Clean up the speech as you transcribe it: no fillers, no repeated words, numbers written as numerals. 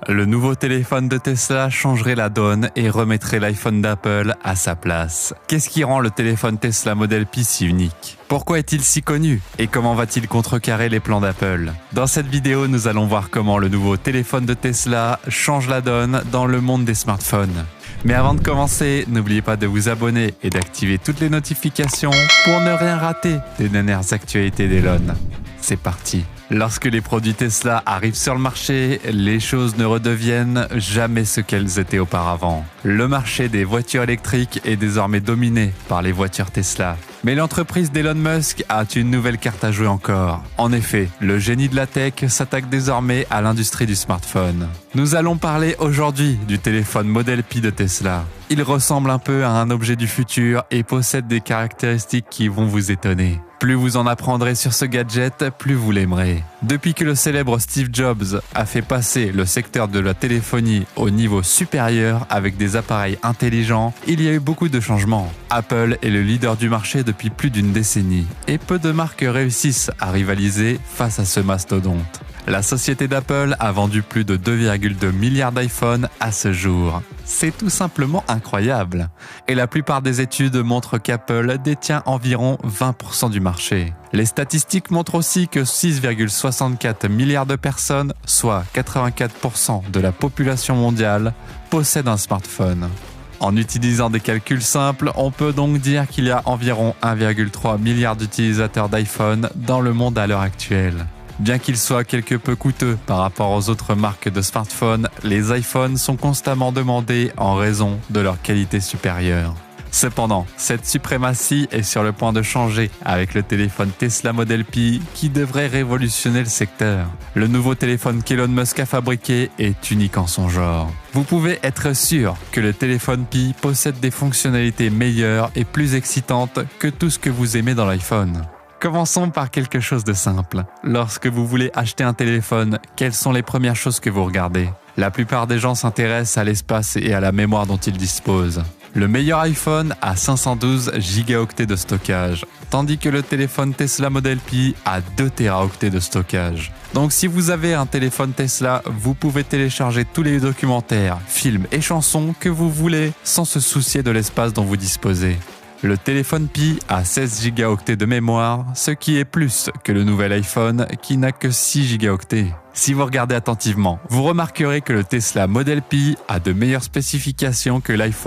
Le nouveau téléphone de Tesla changerait la donne et remettrait l'iPhone d'Apple à sa place. Qu'est-ce qui rend le téléphone Tesla Model Pi si unique? Pourquoi est-il si connu? Et comment va-t-il contrecarrer les plans d'Apple? Dans cette vidéo, nous allons voir comment le nouveau téléphone de Tesla change la donne dans le monde des smartphones. Mais avant de commencer, n'oubliez pas de vous abonner et d'activer toutes les notifications pour ne rien rater des dernières actualités d'Elon. C'est parti! Lorsque les produits Tesla arrivent sur le marché, les choses ne redeviennent jamais ce qu'elles étaient auparavant. Le marché des voitures électriques est désormais dominé par les voitures Tesla. Mais l'entreprise d'Elon Musk a une nouvelle carte à jouer encore. En effet, le génie de la tech s'attaque désormais à l'industrie du smartphone. Nous allons parler aujourd'hui du téléphone Model Pi de Tesla. Il ressemble un peu à un objet du futur et possède des caractéristiques qui vont vous étonner. Plus vous en apprendrez sur ce gadget, plus vous l'aimerez. Depuis que le célèbre Steve Jobs a fait passer le secteur de la téléphonie au niveau supérieur avec des appareils intelligents, il y a eu beaucoup de changements. Apple est le leader du marché depuis plus d'une décennie et peu de marques réussissent à rivaliser face à ce mastodonte. La société d'Apple a vendu plus de 2,2 milliards d'iPhone à ce jour. C'est tout simplement incroyable. Et la plupart des études montrent qu'Apple détient environ 20% du marché. Les statistiques montrent aussi que 6,64 milliards de personnes, soit 84% de la population mondiale, possèdent un smartphone. En utilisant des calculs simples, on peut donc dire qu'il y a environ 1,3 milliard d'utilisateurs d'iPhone dans le monde à l'heure actuelle. Bien qu'ils soient quelque peu coûteux par rapport aux autres marques de smartphones, les iPhones sont constamment demandés en raison de leur qualité supérieure. Cependant, cette suprématie est sur le point de changer avec le téléphone Tesla Model Pi qui devrait révolutionner le secteur. Le nouveau téléphone qu'Elon Musk a fabriqué est unique en son genre. Vous pouvez être sûr que le téléphone Pi possède des fonctionnalités meilleures et plus excitantes que tout ce que vous aimez dans l'iPhone. Commençons par quelque chose de simple. Lorsque vous voulez acheter un téléphone, quelles sont les premières choses que vous regardez? La plupart des gens s'intéressent à l'espace et à la mémoire dont ils disposent. Le meilleur iPhone a 512 gigaoctets de stockage, tandis que le téléphone Tesla Model Pi a 2 téraoctets de stockage. Donc si vous avez un téléphone Tesla, vous pouvez télécharger tous les documentaires, films et chansons que vous voulez sans se soucier de l'espace dont vous disposez. Le téléphone Pi a 16 gigaoctets de mémoire, ce qui est plus que le nouvel iPhone qui n'a que 6 gigaoctets. Si vous regardez attentivement, vous remarquerez que le Tesla Model Pi a de meilleures spécifications que l'iPhone